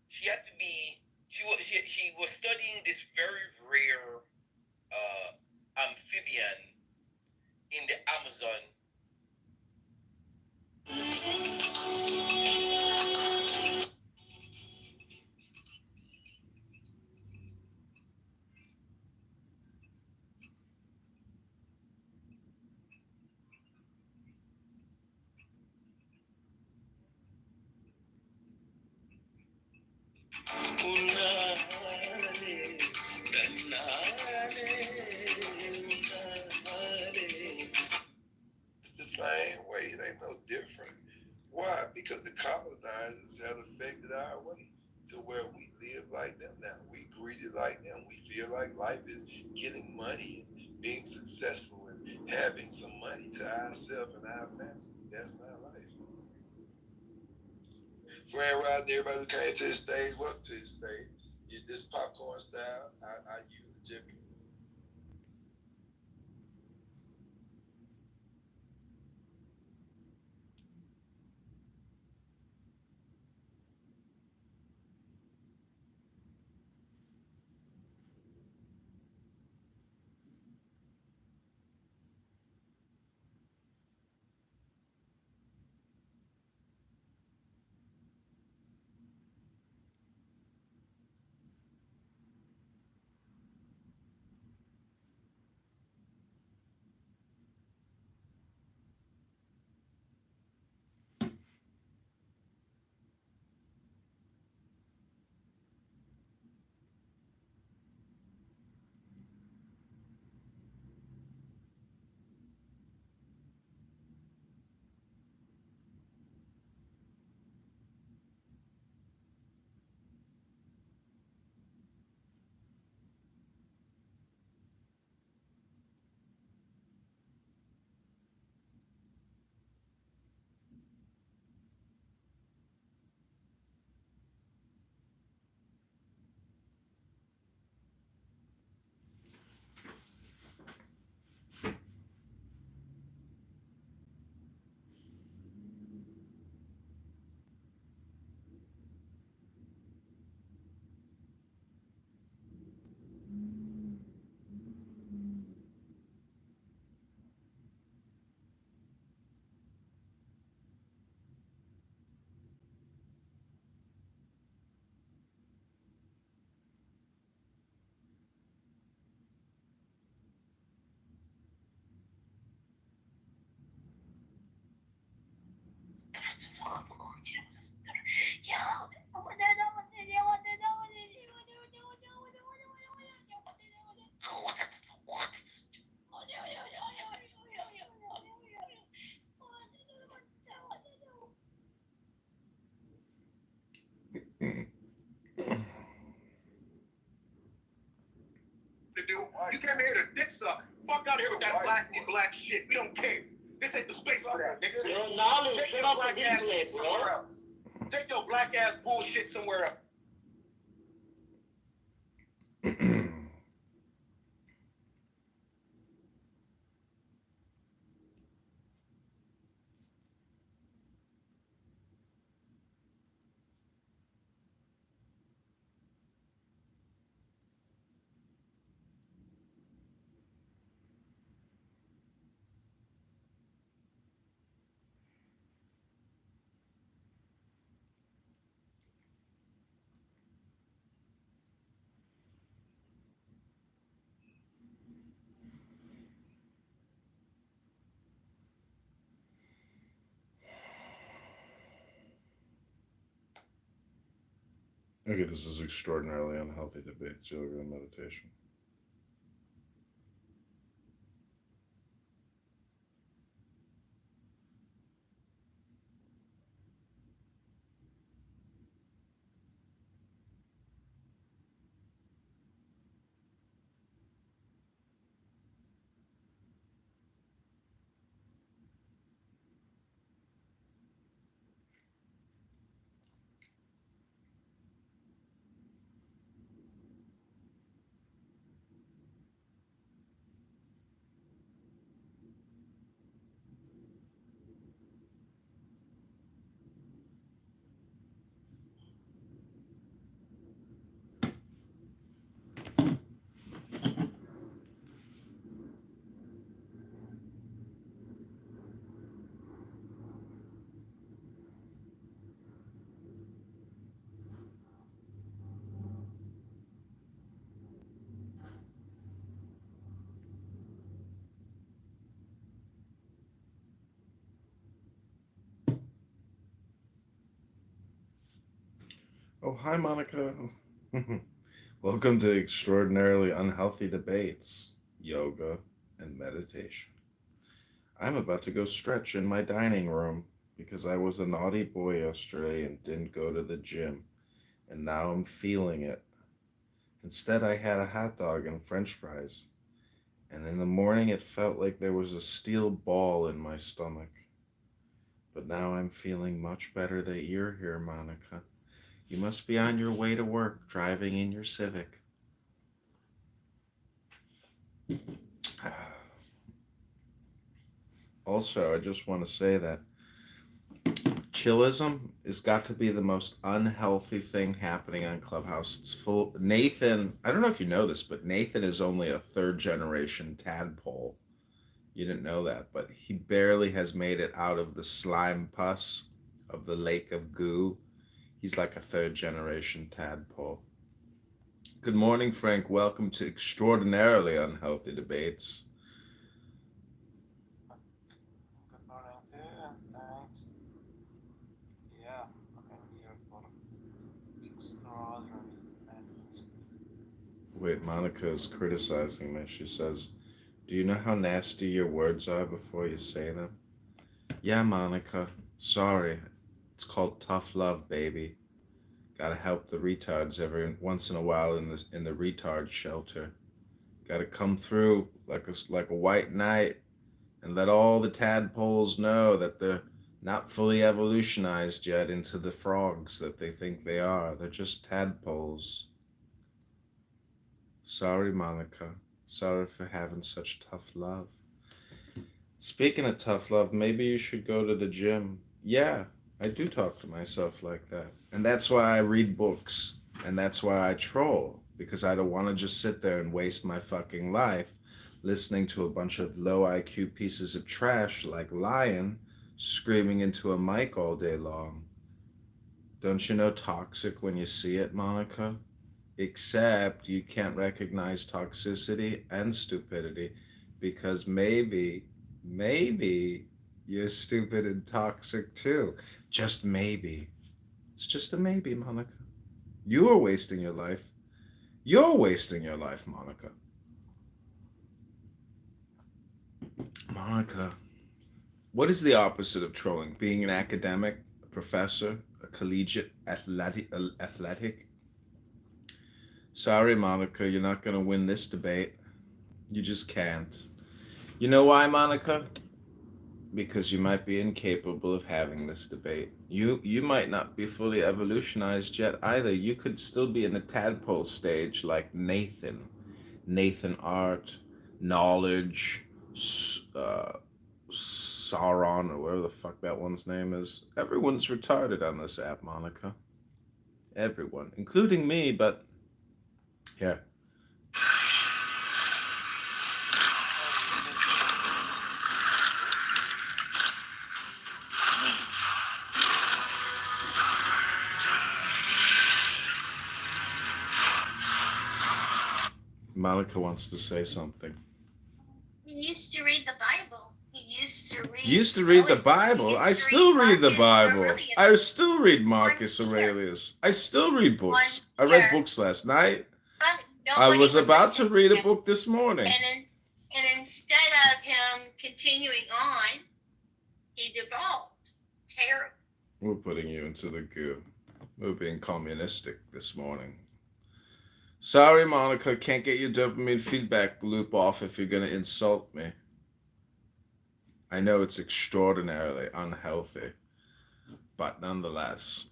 She had to be. She was studying this very rare amphibian in the Amazon. It's the same way. It ain't no different. Why? Because the colonizers have affected our way to where we live like them now. We greedy like them. We feel like life is getting money and being successful and having some money to ourselves and our family. That's not life. Grand Rod, everybody who came to the stage, welcome to the stage. This popcorn style. I use the Jimmy. You came here to dick suck. Fuck out of here with that black shit. We don't care. This ain't the space for that, nigga. Yo, knowledge, Take shut your up black the ass replay, somewhere bro. else. Take your black ass bullshit somewhere else. Okay, this is extraordinarily unhealthy debate, yoga, and meditation. Oh, hi, Monica. Welcome to Extraordinarily Unhealthy Debates, Yoga, and Meditation. I'm about to go stretch in my dining room because I was a naughty boy yesterday and didn't go to the gym, and now I'm feeling it. Instead, I had a hot dog and french fries, and in the morning it felt like there was a steel ball in my stomach. But now I'm feeling much better that you're here, Monica. You must be on your way to work, driving in your Civic. Also, I just want to say that chillism has got to be the most unhealthy thing happening on Clubhouse. It's full. Nathan, I don't know if you know this, but Nathan is only a third generation tadpole. You didn't know that, but he barely has made it out of the slime pus of the lake of goo. He's like a third generation tadpole. Good morning, Frank. Welcome to Extraordinarily Unhealthy Debates. Good morning too, and thanks. Yeah, I'm here for extraordinary times. Wait, Monica is criticizing me. She says, "Do you know how nasty your words are before you say them?" Yeah, Monica. Sorry. It's called tough love, baby. Gotta help the retards every once in a while in the retard shelter. Gotta come through like a white knight and let all the tadpoles know that they're not fully evolutionized yet into the frogs that they think they are. They're just tadpoles. Sorry, Monica. Sorry for having such tough love. Speaking of tough love, maybe you should go to the gym. Yeah, I do talk to myself like that. And that's why I read books. And that's why I troll. Because I don't want to just sit there and waste my fucking life listening to a bunch of low IQ pieces of trash like Lion screaming into a mic all day long. Don't you know toxic when you see it, Monica? Except you can't recognize toxicity and stupidity because maybe you're stupid and toxic too. Just maybe. It's just a maybe, Monica. You are wasting your life. You're wasting your life, Monica. Monica, what is the opposite of trolling? Being an academic, a professor, a collegiate athletic? Sorry, Monica, you're not going to win this debate. You just can't. You know why, Monica? Because you might be incapable of having this debate. You might not be fully evolutionized yet either. You could still be in the tadpole stage like Nathan. Nathan Art, Knowledge, Sauron, or whatever the fuck that one's name is. Everyone's retarded on this app, Monica. Everyone, including me, but yeah. Monica wants to say something. You used to read the Bible. You used to read. Used to read the Bible. I still read the Bible. Aurelius. I still read Marcus Aurelius. I still read books. I read books last night. I was about to read a book this morning. And instead of him continuing on, he devolved. Terrible. We're putting you into the goo. We're being communistic this morning. Sorry, Monica, can't get your dopamine feedback loop off if you're going to insult me. I know it's extraordinarily unhealthy, but nonetheless,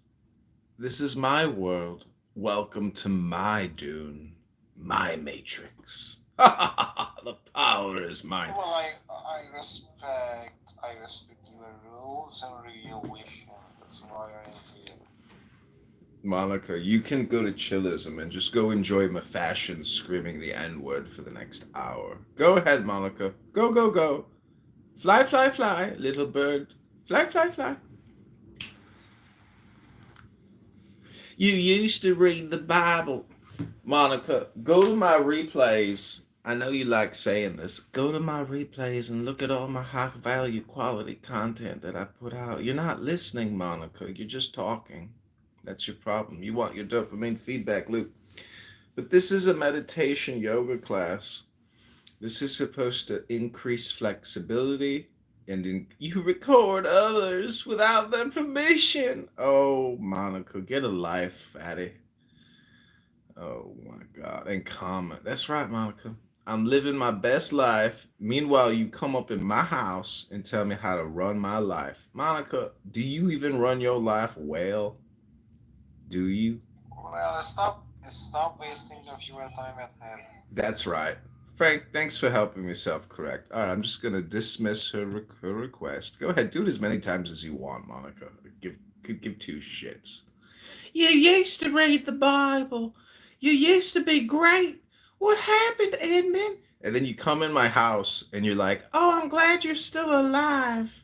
this is my world. Welcome to my Dune, my Matrix. The power is mine. Well, I respect your rules and regulation. That's why I'm here. Monica, you can go to chillism and just go enjoy my fashion screaming the N-word for the next hour. Go ahead, Monica. Go, go, go. Fly, fly, fly, little bird. Fly, fly, fly. You used to read the Bible. Monica, go to my replays. I know you like saying this. Go to my replays and look at all my high value quality content that I put out. You're not listening, Monica. You're just talking. That's your problem. You want your dopamine feedback loop. But this is a meditation yoga class. This is supposed to increase flexibility you record others without their permission. Oh, Monica, get a life, fatty. Oh my God. And comment. That's right, Monica. I'm living my best life. Meanwhile, you come up in my house and tell me how to run my life. Monica, do you even run your life well? Do you? Well, stop wasting of your time at her. That's right. Frank, thanks for helping me self correct. All right, I'm just going to dismiss her request. Go ahead, do it as many times as you want, Monica. Could give two shits. You used to read the Bible. You used to be great. What happened, Edmund? And then you come in my house and you're like, oh, I'm glad you're still alive.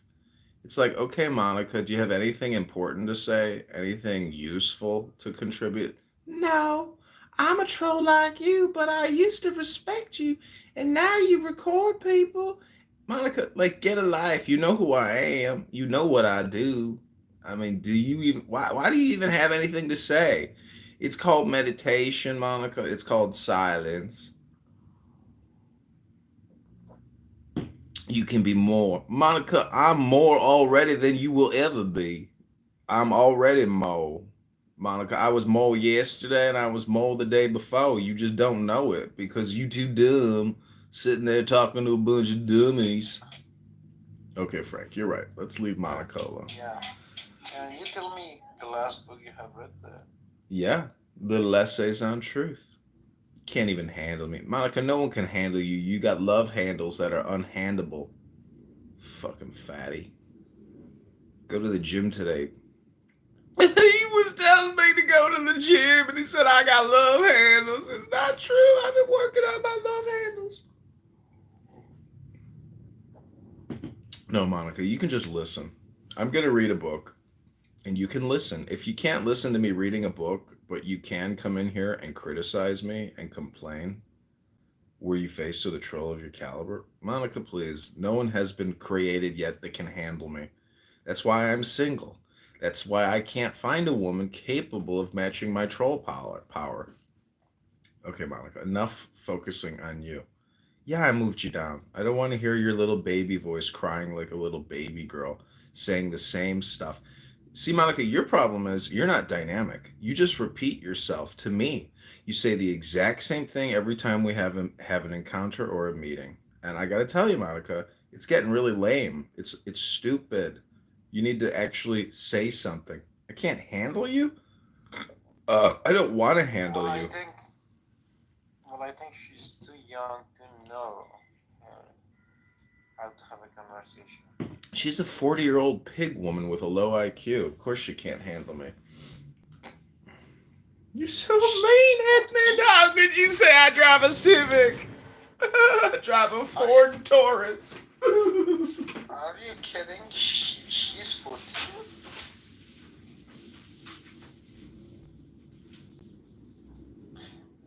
It's like, okay, Monica, do you have anything important to say? Anything useful to contribute? No, I'm a troll like you, but I used to respect you, and now you record people. Monica, like, get a life. You know who I am. You know what I do. I mean, do you even, why do you even have anything to say? It's called meditation, Monica. It's called silence. You can be more. Monica, I'm more already than you will ever be. I'm already more. Monica, I was more yesterday and I was more the day before. You just don't know it because you too dumb sitting there talking to a bunch of dummies. Okay, Frank, you're right. Let's leave Monica alone. Yeah. Can you tell me the last book you have read? Yeah, little essays on truth. Can't even handle me. Monica, no one can handle you. You got love handles that are unhandable. Fucking fatty. Go to the gym today. He was telling me to go to the gym and he said I got love handles. It's not true. I've been working on my love handles. No, Monica, you can just listen. I'm going to read a book and you can listen. If you can't listen to me reading a book, but you can come in here and criticize me and complain, were you faced with a troll of your caliber? Monica, please. No one has been created yet that can handle me. That's why I'm single. That's why I can't find a woman capable of matching my troll power. Okay, Monica, enough focusing on you. Yeah, I moved you down. I don't want to hear your little baby voice crying like a little baby girl saying the same stuff. See, Monica, your problem is you're not dynamic. You just repeat yourself to me. You say the exact same thing every time we have an encounter or a meeting. And I got to tell you, Monica, it's getting really lame. It's stupid. You need to actually say something. I can't handle you. I don't want to handle you. I think she's too young to know how to have a conversation. She's a 40-year-old pig woman with a low IQ. Of course she can't handle me. You're so mean, Edmund. How could you say I drive a Civic? I drive a Ford Taurus. Are you kidding? She's 14.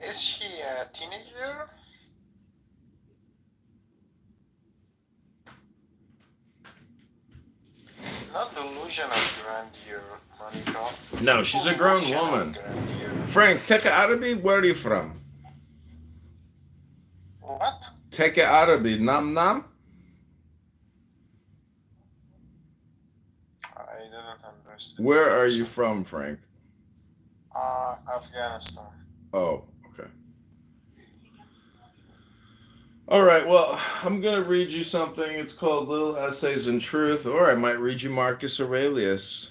Is she a teenager? Not delusion of grandeur, Monica. No, she's a grown woman. Frank, take it out of me. Where are you from? What? Take it out of me. Nam nam. I didn't understand. Where are you from, Frank? Afghanistan. Oh, okay. All right, well, I'm going to read you something. It's called Little Essays in Truth, or I might read you Marcus Aurelius.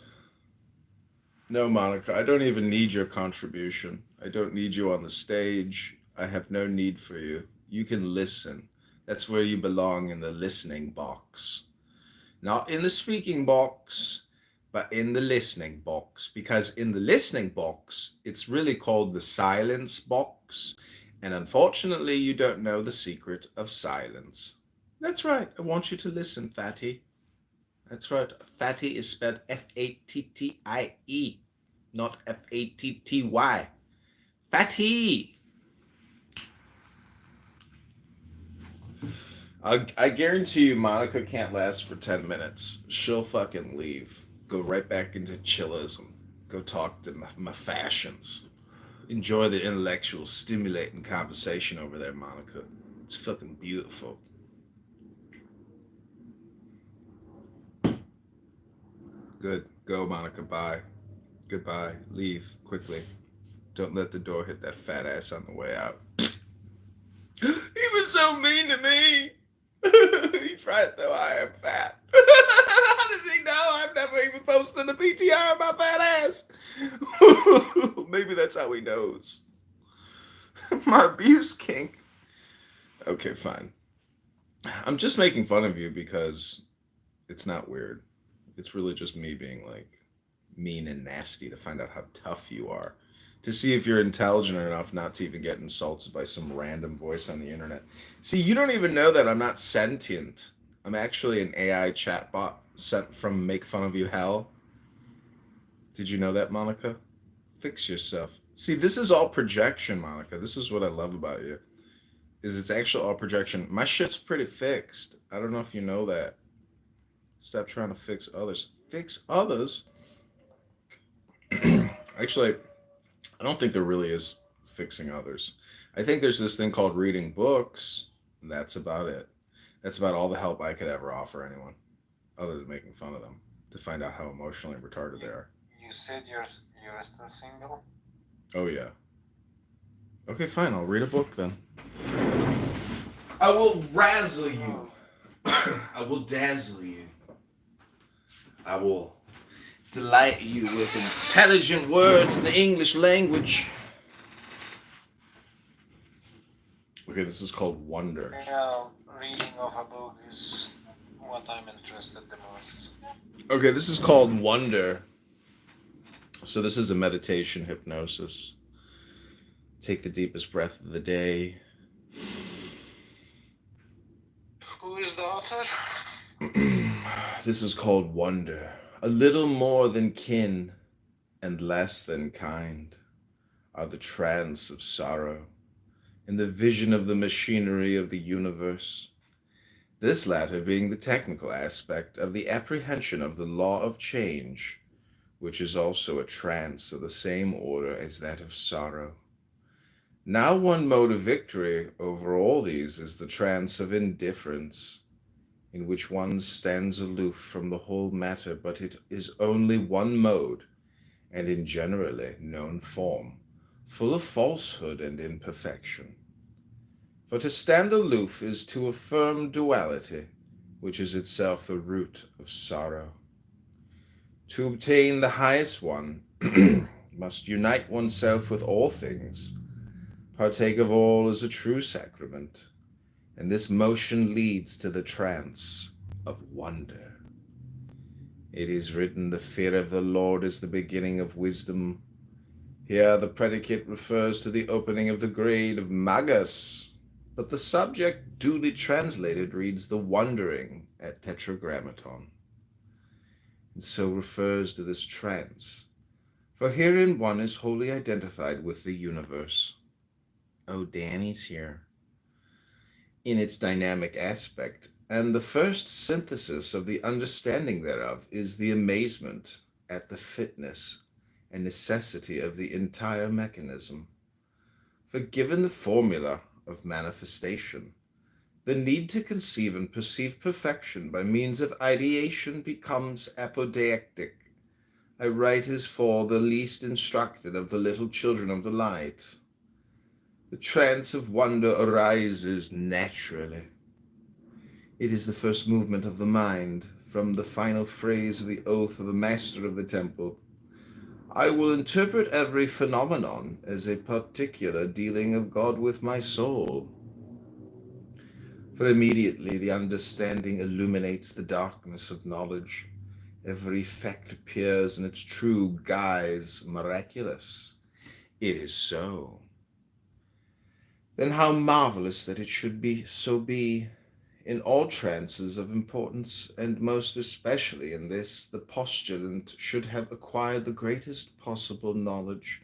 No, Monica, I don't even need your contribution. I don't need you on the stage. I have no need for you. You can listen. That's where you belong, in the listening box. Not in the speaking box, but in the listening box. Because in the listening box, it's really called the silence box. And unfortunately, you don't know the secret of silence. That's right. I want you to listen, Fatty. That's right. Fatty is spelled F-A-T-T-I-E, not F-A-T-T-Y. Fatty. I guarantee you Monica can't last for 10 minutes. She'll fucking leave. Go right back into chillism. Go talk to my fashions. Enjoy the intellectual, stimulating conversation over there, Monica. It's fucking beautiful. Good. Go, Monica. Bye. Goodbye. Leave quickly. Don't let the door hit that fat ass on the way out. He was so mean to me. He's right, though. I am fat. How did he know? I've never even posted a PTR of my fat ass. Maybe that's how he knows. My abuse kink. Okay, fine. I'm just making fun of you because it's not weird. It's really just me being like mean and nasty to find out how tough you are. To see if you're intelligent enough not to even get insulted by some random voice on the internet. See, you don't even know that I'm not sentient. I'm actually an AI chatbot sent from Make Fun of You Hell. Did you know that, Monica? Fix yourself. See, this is all projection, Monica. This is what I love about you. Is it's actually all projection. My shit's pretty fixed. I don't know if you know that. Stop trying to fix others. Fix others? Actually, I don't think there really is fixing others. I think there's this thing called reading books. And that's about it. That's about all the help I could ever offer anyone, other than making fun of them, to find out how emotionally retarded they are. You said you're still single? Oh, yeah. Okay, fine. I'll read a book then. I will razzle you. I will dazzle you. I will delight you with intelligent words in the English language. Okay, this is called Wonder. Yeah, reading of a book is what I'm interested the most. Okay, this is called Wonder. So this is a meditation hypnosis. Take the deepest breath of the day. Who is the author? This is called Wonder. A little more than kin and less than kind are the trance of sorrow in the vision of the machinery of the universe. This latter being the technical aspect of the apprehension of the law of change, which is also a trance of the same order as that of sorrow. Now one mode of victory over all these is the trance of indifference, in which one stands aloof from the whole matter, but it is only one mode, and in generally known form, full of falsehood and imperfection. For to stand aloof is to affirm duality, which is itself the root of sorrow. To obtain the highest one, must unite oneself with all things, partake of all as a true sacrament, and this motion leads to the trance of wonder. It is written, the fear of the Lord is the beginning of wisdom. Here the predicate refers to the opening of the grade of magus, but the subject duly translated reads the wondering at tetragrammaton, and so refers to this trance, for herein one is wholly identified with the universe. Oh, Danny's here. In its dynamic aspect, and the first synthesis of the understanding thereof is the amazement at the fitness and necessity of the entire mechanism. For given the formula of manifestation, the need to conceive and perceive perfection by means of ideation becomes apodeictic. I write as for the least instructed of the little children of the light. The trance of wonder arises naturally. It is the first movement of the mind, from the final phrase of the oath of the master of the temple. I will interpret every phenomenon as a particular dealing of God with my soul. For immediately the understanding illuminates the darkness of knowledge. Every effect appears in its true guise miraculous. It is so. Then how marvelous that it should be so be. In all trances of importance, and most especially in this, the postulant should have acquired the greatest possible knowledge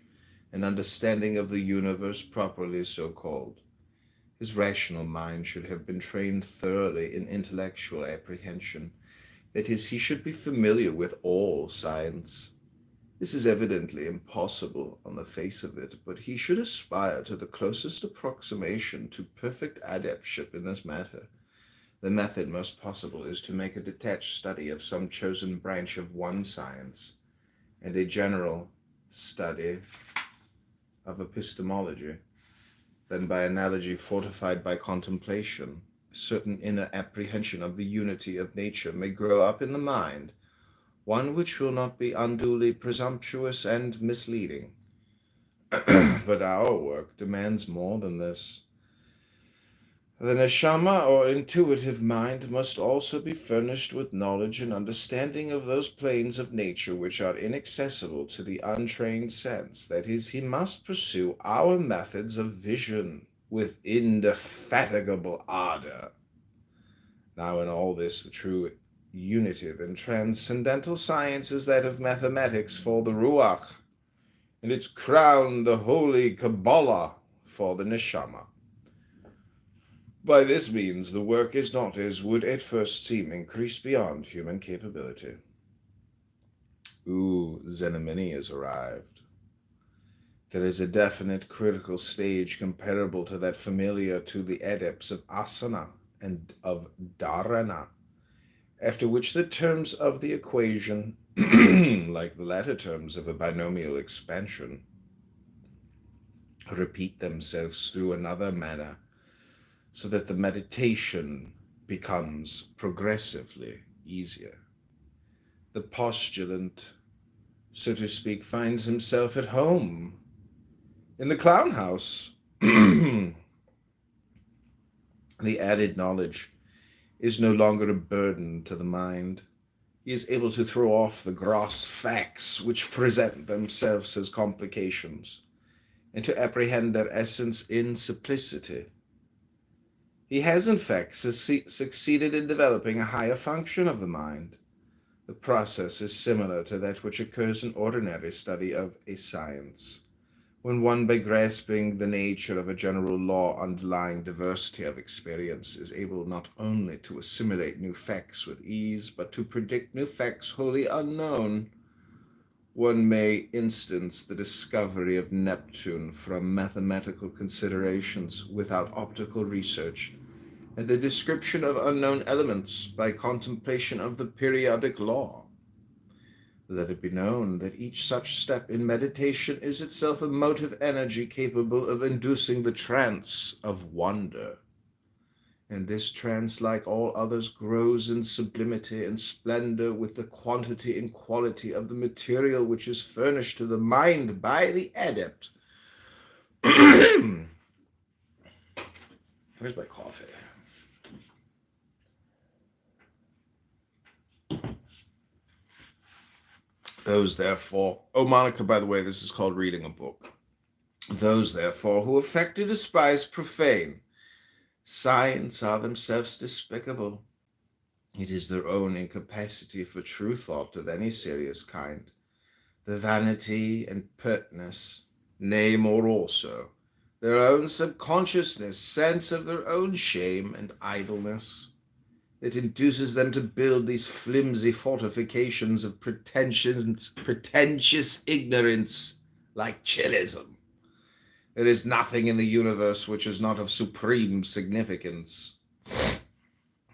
and understanding of the universe properly so called. His rational mind should have been trained thoroughly in intellectual apprehension. That is, he should be familiar with all science. This is evidently impossible on the face of it, but he should aspire to the closest approximation to perfect adeptship in this matter. The method most possible is to make a detached study of some chosen branch of one science, and a general study of epistemology. Then by analogy fortified by contemplation, a certain inner apprehension of the unity of nature may grow up in the mind, one which will not be unduly presumptuous and misleading. But our work demands more than this. The neshama, or intuitive mind, must also be furnished with knowledge and understanding of those planes of nature which are inaccessible to the untrained sense. That is, he must pursue our methods of vision with indefatigable ardor. Now in all this, the true unitive and transcendental science is that of mathematics for the Ruach, and its crown the holy Kabbalah for the Neshama. By this means, the work is not, as would at first seem, increased beyond human capability. Zenamini has arrived. There is a definite critical stage comparable to that familiar to the adepts of asana and of dharana, after which the terms of the equation, like the latter terms of a binomial expansion, repeat themselves through another manner, so that the meditation becomes progressively easier. The postulant, so to speak, finds himself at home in the clown house. The added knowledge is no longer a burden to the mind. He is able to throw off the gross facts which present themselves as complications, and to apprehend their essence in simplicity. He has, in fact, succeeded in developing a higher function of the mind. The process is similar to that which occurs in ordinary study of a science, when one, by grasping the nature of a general law underlying diversity of experience, is able not only to assimilate new facts with ease, but to predict new facts wholly unknown. One may instance the discovery of Neptune from mathematical considerations without optical research, and the description of unknown elements by contemplation of the periodic law. Let it be known that each such step in meditation is itself a motive energy capable of inducing the trance of wonder. And this trance, like all others, grows in sublimity and splendor with the quantity and quality of the material which is furnished to the mind by the adept. Where's my coffee? Those, therefore, Monica, by the way, this is called reading a book. Those, therefore, who affect to despise profane science are themselves despicable. It is their own incapacity for true thought of any serious kind, the vanity and pertness, nay, more also, their own subconsciousness, sense of their own shame and idleness, that induces them to build these flimsy fortifications of pretentious ignorance, like chillism. There is nothing in the universe which is not of supreme significance.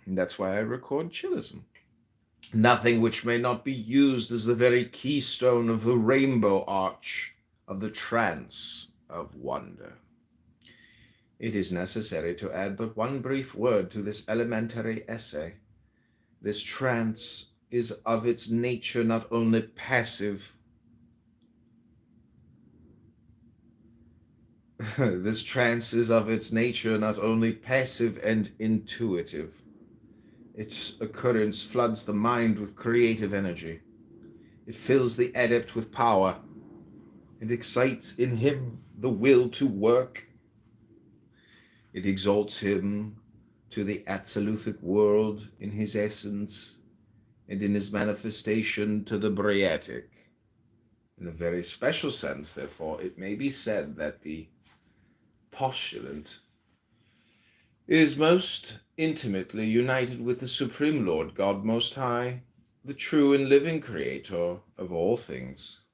And that's why I record chillism. Nothing which may not be used as the very keystone of the rainbow arch of the trance of wonder. It is necessary to add but one brief word to this elementary essay. This trance is of its nature not only passive, this trance is of its nature not only passive and intuitive. Its occurrence floods the mind with creative energy. It fills the adept with power. It excites in him the will to work. It exalts him to the absoluthic world in his essence, and in his manifestation to the Briatic. In a very special sense, therefore, it may be said that the postulant is most intimately united with the Supreme Lord God Most High, the true and living Creator of all things.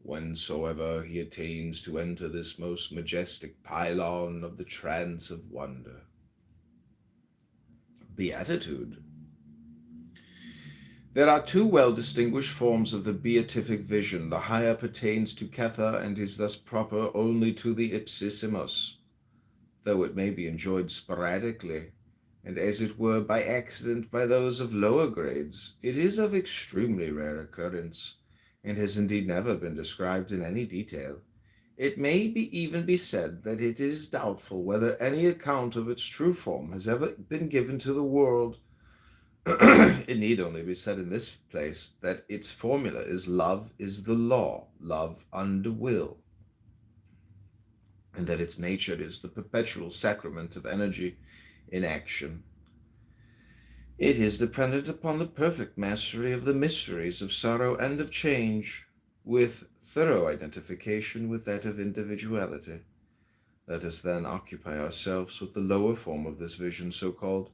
whensoever he attains to enter this most majestic pylon of the trance of wonder. Beatitude. There are two well-distinguished forms of the beatific vision. The higher pertains to Kether and is thus proper only to the ipsissimus, though it may be enjoyed sporadically, and as it were by accident by those of lower grades. It is of extremely rare occurrence, and has indeed never been described in any detail. It may even be said that it is doubtful whether any account of its true form has ever been given to the world. It need only be said in this place that its formula is love is the law, love under will, and that its nature is the perpetual sacrament of energy in action. It is dependent upon the perfect mastery of the mysteries of sorrow and of change, with thorough identification with that of individuality. Let us then occupy ourselves with the lower form of this vision, so-called.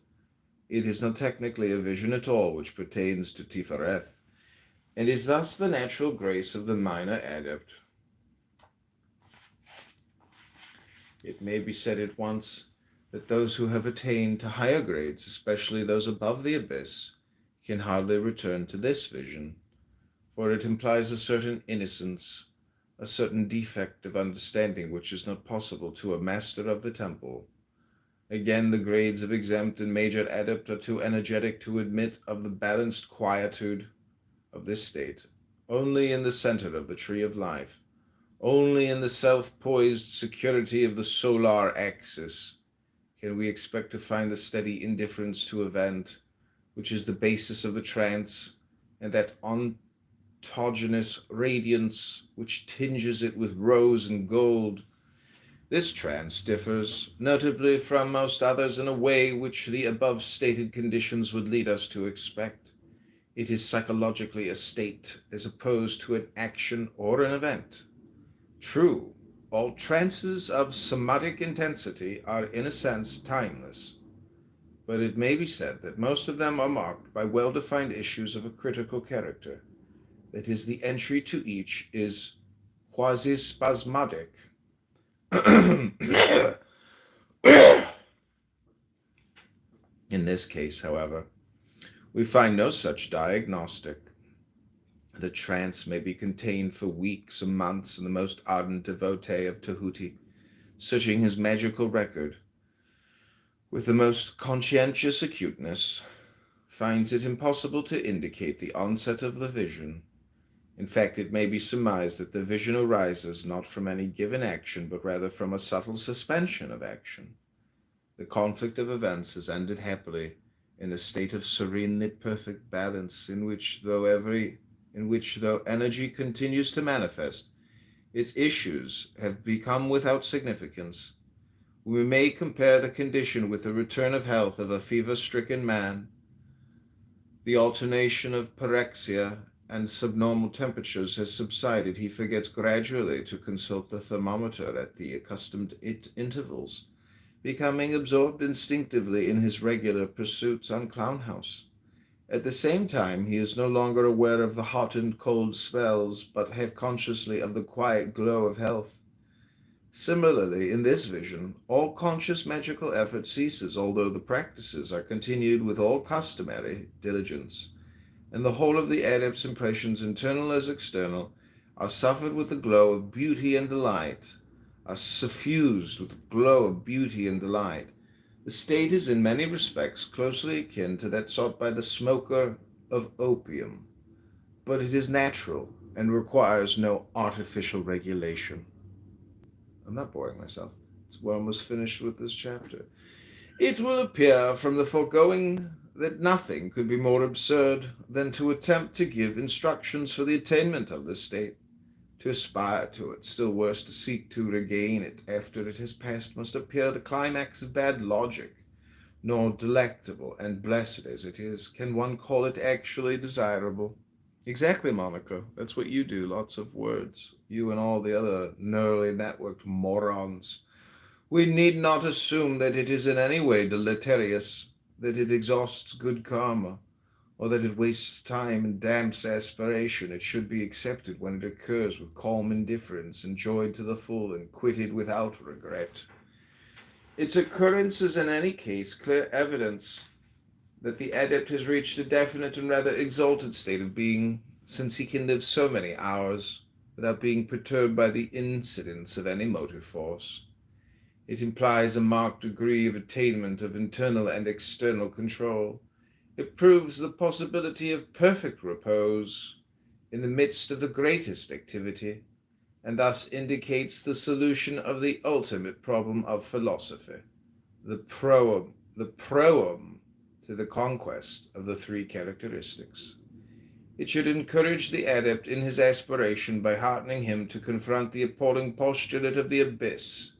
It is not technically a vision at all which pertains to Tifereth, and is thus the natural grace of the minor adept. It may be said at once that those who have attained to higher grades, especially those above the abyss, can hardly return to this vision, for it implies a certain innocence, a certain defect of understanding which is not possible to a master of the temple. Again, the grades of exempt and major adept are too energetic to admit of the balanced quietude of this state. Only in the center of the tree of life, only in the self-poised security of the solar axis, can we expect to find the steady indifference to event, which is the basis of the trance, and that autogenous radiance which tinges it with rose and gold. This trance differs notably from most others in a way which the above stated conditions would lead us to expect. It is psychologically a state as opposed to an action or an event. True, all trances of somatic intensity are in a sense timeless, but it may be said that most of them are marked by well-defined issues of a critical character. That is, the entry to each is quasi-spasmodic. In this case, however, we find no such diagnostic. The trance may be contained for weeks or months, and the most ardent devotee of Tahuti, searching his magical record with the most conscientious acuteness, finds it impossible to indicate the onset of the vision. In fact, it may be surmised that the vision arises not from any given action, but rather from a subtle suspension of action. The conflict of events has ended happily in a state of serenely perfect balance, in which though energy continues to manifest, its issues have become without significance. We may compare the condition with the return of health of a fever-stricken man. The alternation of pyrexia and subnormal temperatures has subsided. He forgets gradually to consult the thermometer at the accustomed intervals, becoming absorbed instinctively in his regular pursuits on Clown House. At the same time, he is no longer aware of the hot and cold spells, but half consciously of the quiet glow of health. Similarly, in this vision, all conscious magical effort ceases, although the practices are continued with all customary diligence, and the whole of the adept's impressions, internal as external, are suffered with the glow of beauty and delight, are suffused with the glow of beauty and delight. The state is in many respects closely akin to that sought by the smoker of opium, but it is natural and requires no artificial regulation. I'm not boring myself. We're almost finished with this chapter. It will appear from the foregoing that nothing could be more absurd than to attempt to give instructions for the attainment of this state. To aspire to it, still worse to seek to regain it after it has passed, must appear the climax of bad logic. Nor delectable and blessed as it is, can one call it actually desirable. Exactly, Monica. That's what you do, lots of words. You and all the other neurally networked morons. We need not assume that it is in any way deleterious, that it exhausts good karma. or that it wastes time and damps aspiration. It should be accepted when it occurs with calm indifference, enjoyed to the full, and quitted without regret. Its occurrence is in any case clear evidence that the adept has reached a definite and rather exalted state of being, since he can live so many hours without being perturbed by the incidence of any motive force. It implies a marked degree of attainment of internal and external control. It proves the possibility of perfect repose in the midst of the greatest activity, and thus indicates the solution of the ultimate problem of philosophy, the proem to the conquest of the three characteristics. It should encourage the adept in his aspiration by heartening him to confront the appalling postulate of the abyss.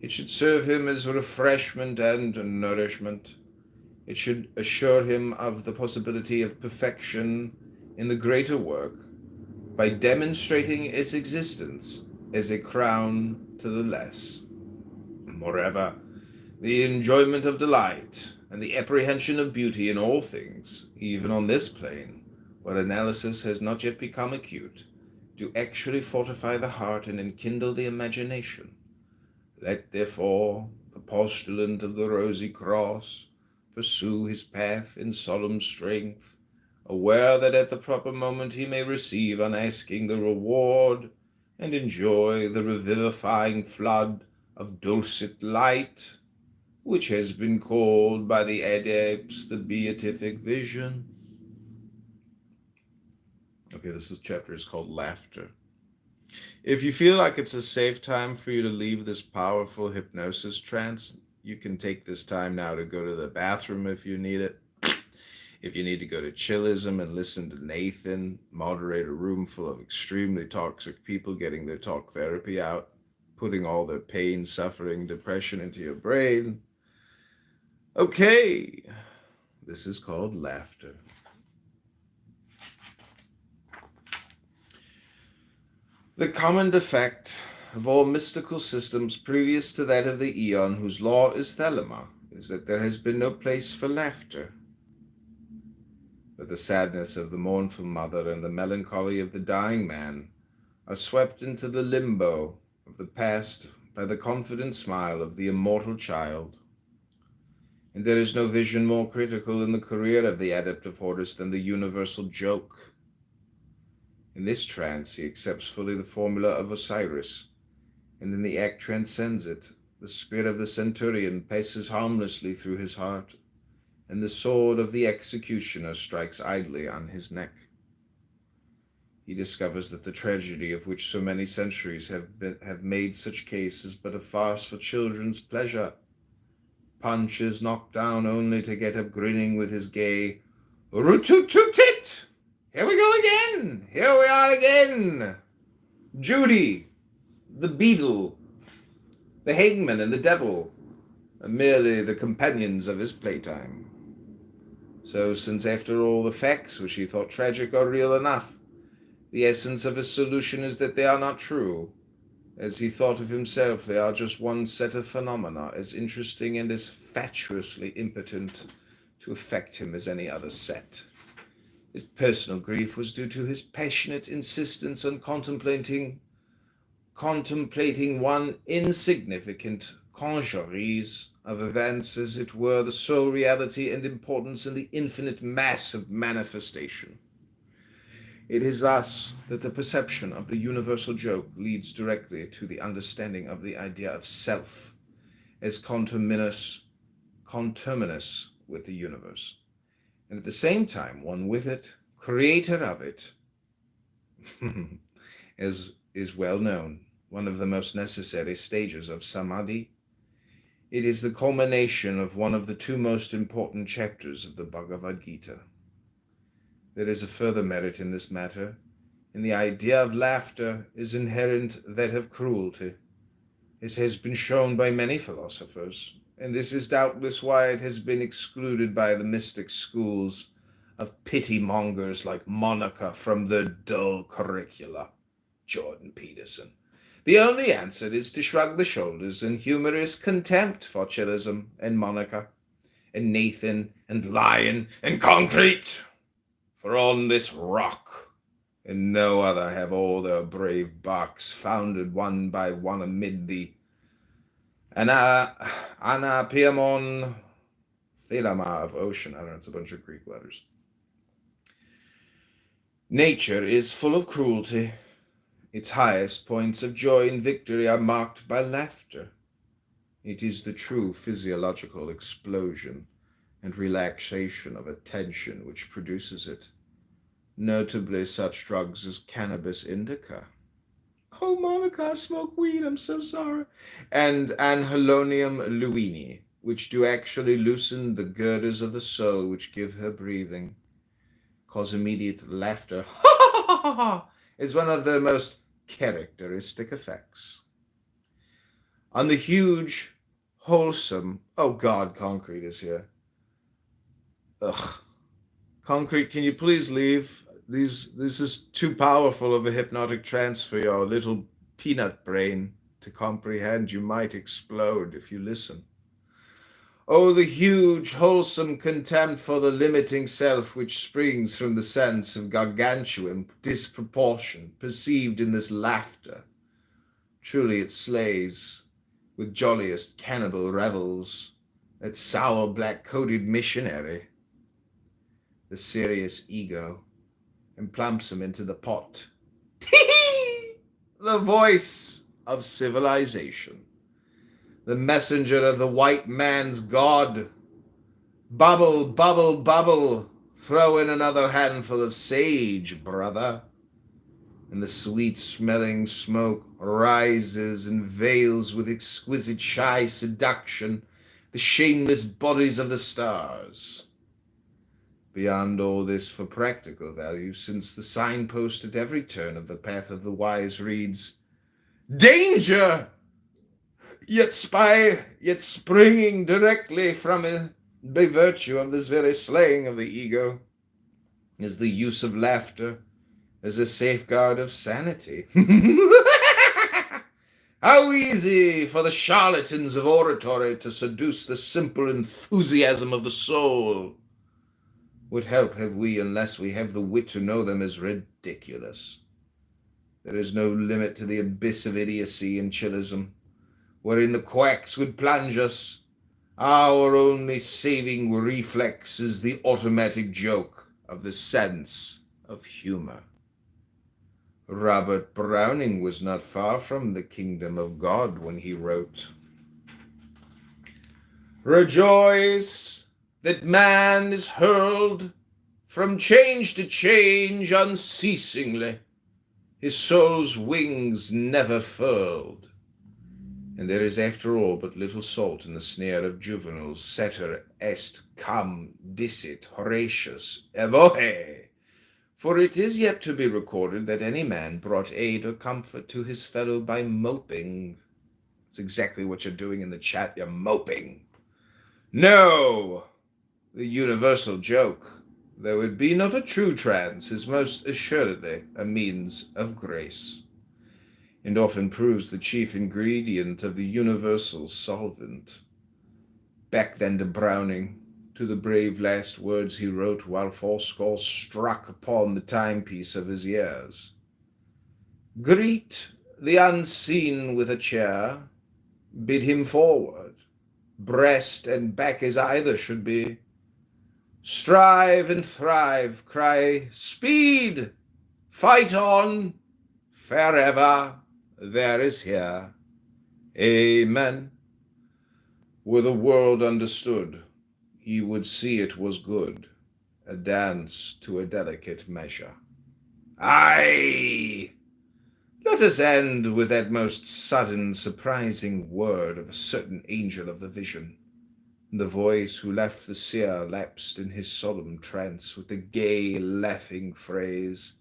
It should serve him as refreshment and nourishment. It should assure him of the possibility of perfection in the greater work by demonstrating its existence as a crown to the less. Moreover, the enjoyment of delight and the apprehension of beauty in all things, even on this plane, where analysis has not yet become acute, do actually fortify the heart and enkindle the imagination. Let, therefore, the postulant of the rosy cross pursue his path in solemn strength, aware that at the proper moment he may receive unasking the reward and enjoy the revivifying flood of dulcet light, which has been called by the adepts the beatific vision. Okay, this chapter is called Laughter. If you feel like it's a safe time for you to leave this powerful hypnosis trance, you can take this time now to go to the bathroom if you need it. If you need to go to chillism and listen to Nathan moderate a room full of extremely toxic people getting their talk therapy out, putting all their pain, suffering, depression into your brain. Okay, this is called Laughter. The common defect of all mystical systems previous to that of the Aeon, whose law is Thelema, is that there has been no place for laughter. But the sadness of the mournful mother and the melancholy of the dying man are swept into the limbo of the past by the confident smile of the immortal child. And there is no vision more critical in the career of the adept of Horus than the universal joke. In this trance, he accepts fully the formula of Osiris, and in the act transcends it. The spear of the centurion passes harmlessly through his heart, and the sword of the executioner strikes idly on his neck. He discovers that the tragedy of which so many centuries have made such case is but a farce for children's pleasure. Punch is knocked down only to get up grinning with his gay "Root-toot-toot-tit! Here we go again! Here we are again! Judy, the beadle, the hangman, and the devil are merely the companions of his playtime. So, since after all the facts which he thought tragic are real enough, the essence of his solution is that they are not true. As he thought of himself, they are just one set of phenomena, as interesting and as fatuously impotent to affect him as any other set. His personal grief was due to his passionate insistence on contemplating one insignificant congeries of events as it were the sole reality and importance in the infinite mass of manifestation. It is thus that the perception of the universal joke leads directly to the understanding of the idea of self as conterminous with the universe, and at the same time one with it, creator of it, as is well known, one of the most necessary stages of samadhi. It is the culmination of one of the two most important chapters of the Bhagavad Gita. There is a further merit in this matter. In the idea of laughter is inherent that of cruelty. This has been shown by many philosophers, and this is doubtless why it has been excluded by the mystic schools of pity-mongers like Monica from their dull curricula. Jordan Peterson. The only answer is to shrug the shoulders in humorous contempt for chillism and Monica, and Nathan and Lion and Concrete. For on this rock and no other have all their brave barks founded one by one amid the Anapiamon Thelama of ocean. I don't know, it's a bunch of Greek letters. Nature is full of cruelty. Its highest points of joy and victory are marked by laughter. It is the true physiological explosion and relaxation of attention which produces it, notably such drugs as cannabis indica. Oh, Monica, I smoke weed, I'm so sorry. And anhelonium luini, which do actually loosen the girders of the soul which give her breathing. Cause immediate laughter, is one of the most characteristic effects. On the huge, wholesome, oh God, Concrete is here. Ugh. Concrete, can you please leave? This is too powerful of a hypnotic trance for your little peanut brain to comprehend. You might explode if you listen. Oh, the huge, wholesome contempt for the limiting self which springs from the sense of gargantuan disproportion perceived in this laughter. Truly it slays, with jolliest cannibal revels, that sour black-coated missionary, the serious ego, and plumps him into the pot. The voice of civilization, the messenger of the white man's God. Bubble, bubble, bubble, throw in another handful of sage, brother. And the sweet-smelling smoke rises and veils with exquisite shy seduction the shameless bodies of the stars. Beyond all this for practical value, since the signpost at every turn of the path of the wise reads, "Danger!" Yet springing directly from it, by virtue of this very slaying of the ego, is the use of laughter as a safeguard of sanity. How easy for the charlatans of oratory to seduce the simple enthusiasm of the soul. What help have we unless we have the wit to know them as ridiculous? There is no limit to the abyss of idiocy and chillism, wherein the quacks would plunge us. Our only saving reflex is the automatic joke of the sense of humor. Robert Browning was not far from the kingdom of God when he wrote, "Rejoice that man is hurled from change to change unceasingly, his soul's wings never furled. And there is after all but little salt in the snare of Juvenal's Ceter est cum dicit Horatius evohe. For it is yet to be recorded that any man brought aid or comfort to his fellow by moping." It's exactly what you're doing in the chat, you're moping. No, the universal joke, though it be not a true trance, is most assuredly a means of grace, and often proves the chief ingredient of the universal solvent. Back then to Browning, to the brave last words he wrote while fourscore struck upon the timepiece of his years. Greet the unseen with a chair, bid him forward, breast and back as either should be. Strive and thrive, cry speed, fight on, forever there is here. Amen. Were the world understood, he would see it was good, a dance to a delicate measure. Aye! Let us end with that most sudden, surprising word of a certain angel of the vision. The voice who left the seer lapsed in his solemn trance with the gay, laughing phrase,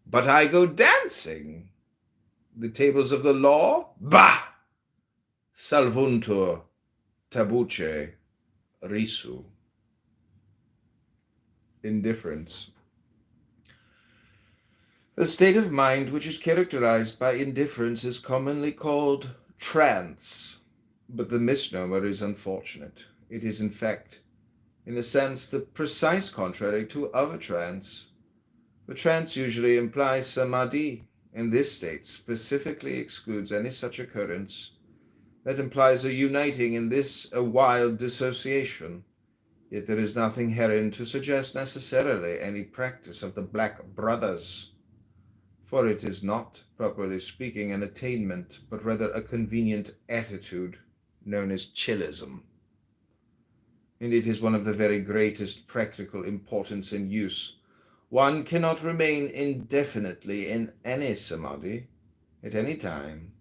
"But I go dancing! The tables of the law? Bah! Salvuntur tabuce risu." Indifference. The state of mind which is characterized by indifference is commonly called trance, but the misnomer is unfortunate. It is, in fact, in a sense the precise contrary to other trance. For trance usually implies samadhi. In this state specifically excludes any such occurrence. That implies a uniting in this a wild dissociation. Yet there is nothing herein to suggest necessarily any practice of the Black Brothers, for it is not, properly speaking, an attainment, but rather a convenient attitude known as chillism. And it is one of the very greatest practical importance and use. One cannot remain indefinitely in any samadhi at any time.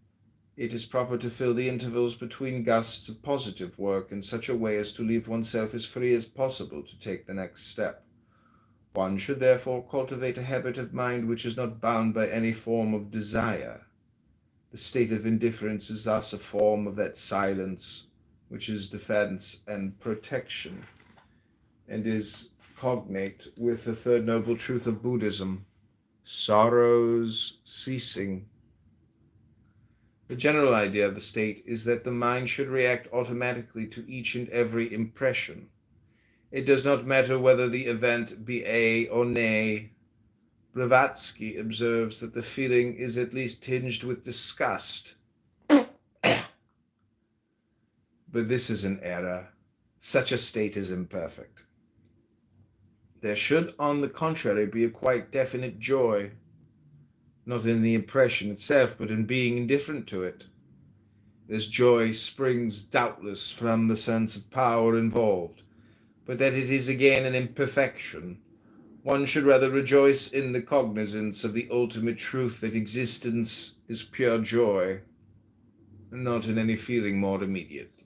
It is proper to fill the intervals between gusts of positive work in such a way as to leave oneself as free as possible to take the next step. One should therefore cultivate a habit of mind which is not bound by any form of desire. The state of indifference is thus a form of that silence which is defense and protection, and is cognate with the third noble truth of Buddhism, sorrow's ceasing. The general idea of the state is that the mind should react automatically to each and every impression. It does not matter whether the event be A or nay. Blavatsky observes that the feeling is at least tinged with disgust. But this is an error. Such a state is imperfect. There should, on the contrary, be a quite definite joy, not in the impression itself, but in being indifferent to it. This joy springs doubtless from the sense of power involved, but that it is again an imperfection. One should rather rejoice in the cognizance of the ultimate truth that existence is pure joy, and not in any feeling more immediate.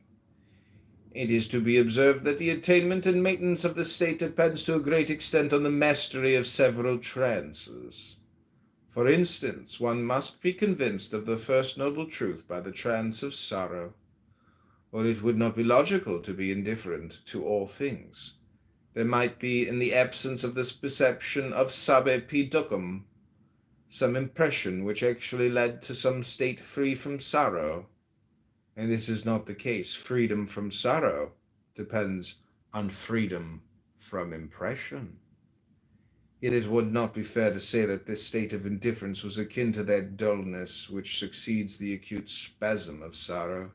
It is to be observed that the attainment and maintenance of the state depends to a great extent on the mastery of several trances. For instance, one must be convinced of the first noble truth by the trance of sorrow, or it would not be logical to be indifferent to all things. There might be, in the absence of this perception of sabe pi dukkam, some impression which actually led to some state free from sorrow. And this is not the case. Freedom from sorrow depends on freedom from impression. Yet it would not be fair to say that this state of indifference was akin to that dullness which succeeds the acute spasm of sorrow.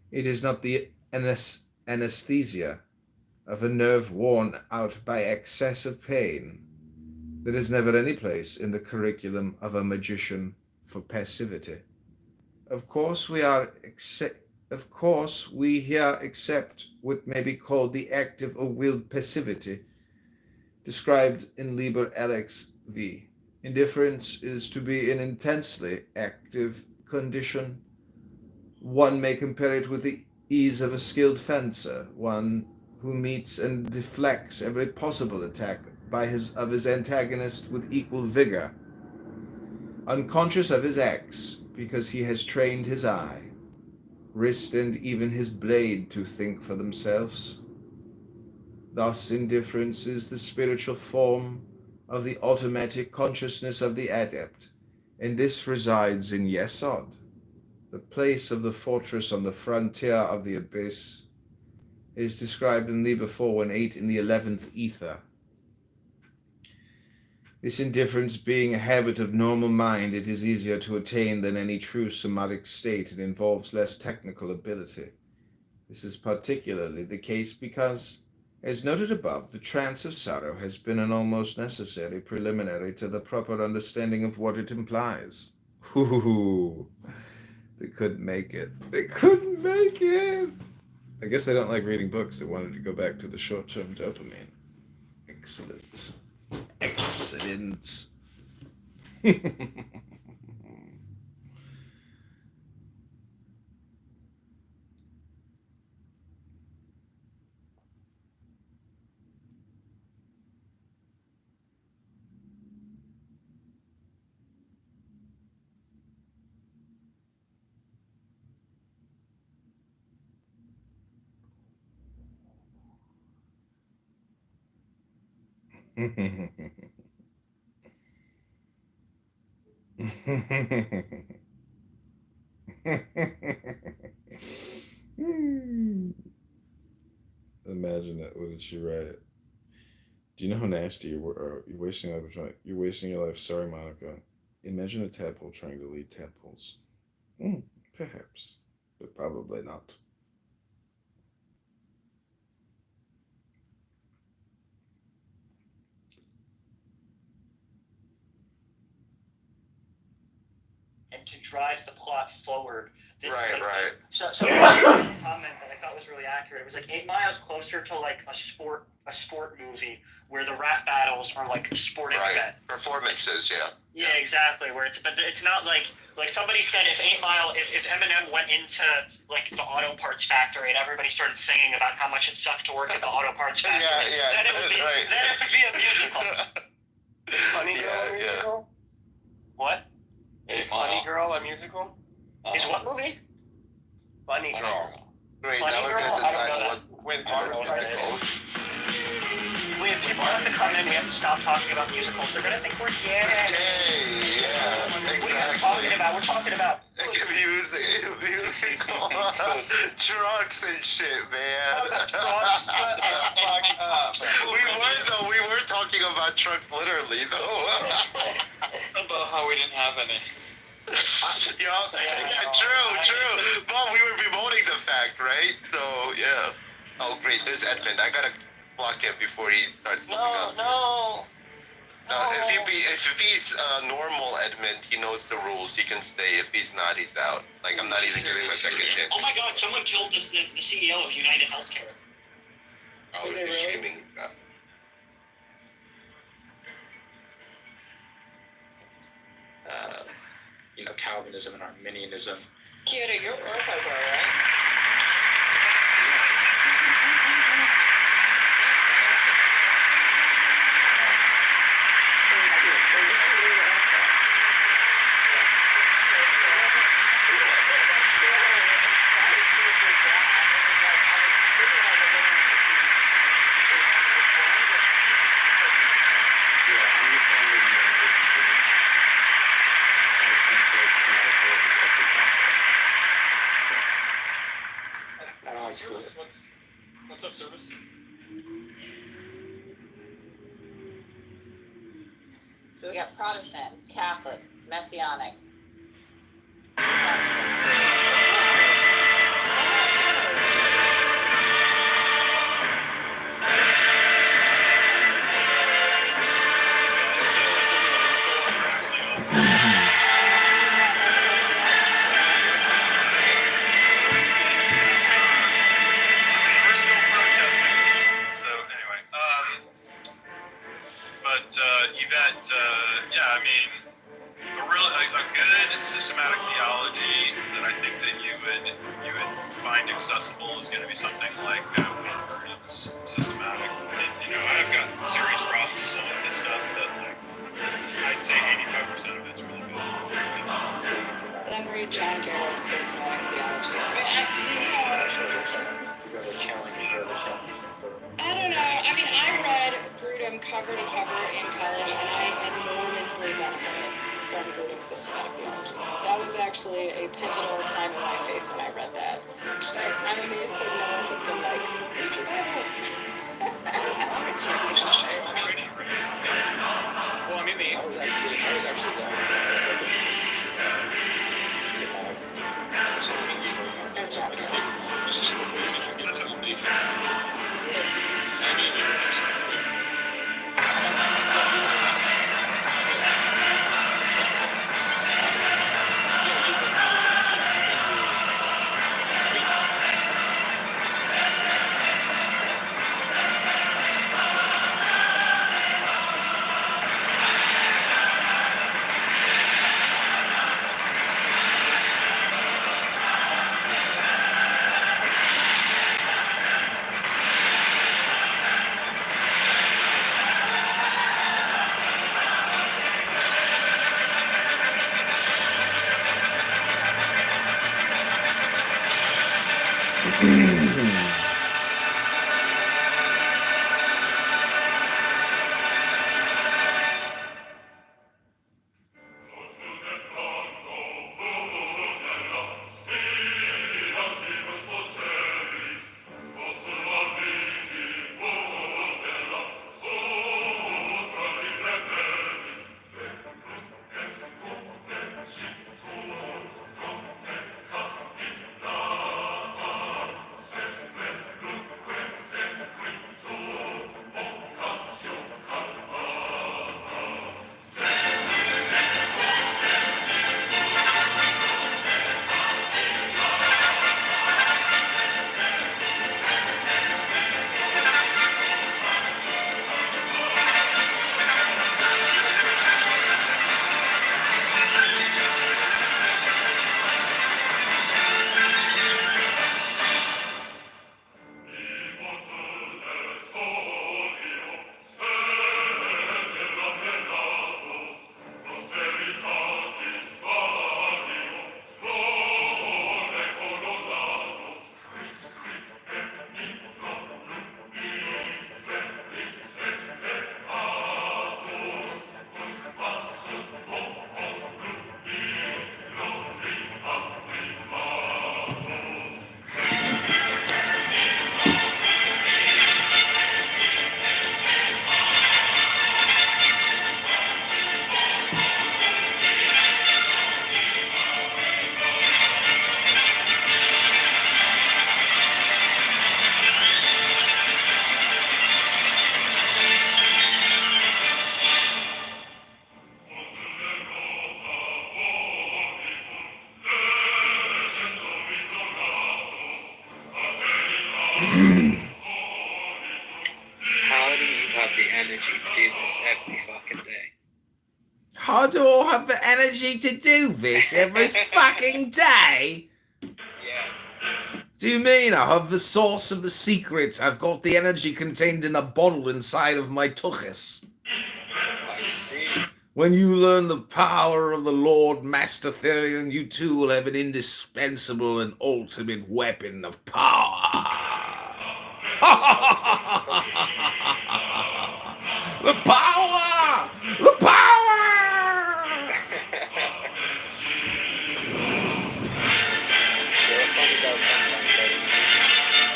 It is not the anesthesia of a nerve worn out by excess of pain. There is never any place in the curriculum of a magician for passivity. Of course, we here accept what may be called the active or willed passivity, described in Liber Alex v. Indifference is to be an intensely active condition. One may compare it with the ease of a skilled fencer, one who meets and deflects every possible attack of his antagonist with equal vigor, unconscious of his axe, because he has trained his eye, wrist, and even his blade to think for themselves. Thus, indifference is the spiritual form of the automatic consciousness of the adept, and this resides in Yesod, the place of the fortress on the frontier of the abyss. It is described in Liber 418 in the 11th ether. This indifference being a habit of normal mind, it is easier to attain than any true somatic state. It involves less technical ability. This is particularly the case because, as noted above, the trance of sorrow has been an almost necessary preliminary to the proper understanding of what it implies. Ooh, they couldn't make it. They couldn't make it! I guess they don't like reading books. They wanted to go back to the short-term dopamine. Excellent. Excellent. Imagine that would that you read it. Do you know how nasty you were? You're wasting your life. You're wasting your life. Sorry, Monica. Imagine a tadpole trying to lead tadpoles. Perhaps, but probably not. and to drive the plot forward. Right. So one comment that I thought was really accurate. It was like 8 Miles closer to like a sport movie where the rap battles are like a sporting event. Performances, yeah. Yeah, exactly. Where but it's not like somebody said if Eminem went into like the auto parts factory and everybody started singing about how much it sucked to work at the auto parts factory, then it would be a musical. Funny Girl musical? What? Is Funny Girl a musical? Is what movie? Funny Girl. Wait, Funny now we're Girl? gonna I don't decide know what With musicals. We have people have to come in. We have to stop talking about musicals. They're gonna think we're gay. Yeah, We're talking about. musical trucks and shit, man. Trucks. We were talking about trucks literally though. About how we didn't have any. True. But we were bemoaning the fact, right? So yeah. Oh great, there's Edmund. I gotta block him before he starts moving up. No. If he's normal Edmund, he knows the rules. He can stay. If he's not, he's out. Like I'm not even giving him a second chance. Oh my God! Someone killed the CEO of United Healthcare. Oh, if he's streaming, he's out. Calvinism and Arminianism. Kyoto, you're Uruguay, right? What's up, service? So we got Protestant, Catholic, Messianic. A good systematic theology that I think that you would find accessible is going to be something like Wayne Grudem's systematic. I've got serious problems with some of this stuff, but I'd say 85% of it's really good. Then read John Garrett's systematic theology. I don't know. I read Grudem cover to cover in college, and I enormously benefited from Grudem's systematic theology. That was actually a pivotal time in my faith when I read that. I'm amazed that no one has been like, read your Bible. I was actually How do you have the energy to do this every fucking day? How do I have the energy to do this every fucking day? Yeah. Do you mean I have the source of the secret? I've got the energy contained in a bottle inside of my tuchus. I see. When you learn the power of the Lord Master Therion, you too will have an indispensable and ultimate weapon of power. The power! The power! You're a funny guy sometimes, buddy.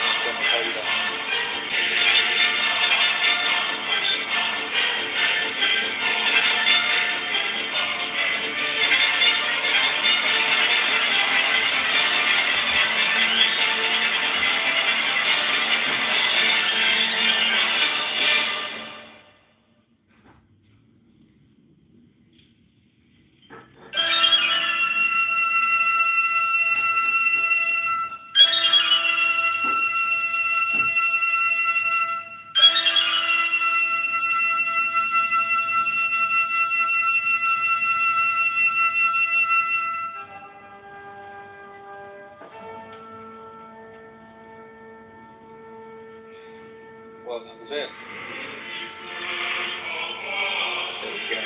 I'm gonna tell you that. Well, that was it. There we go.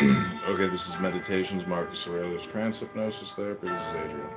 Okay, this is Meditations, Marcus Aurelius, Trance Hypnosis Therapy. This is Adrian.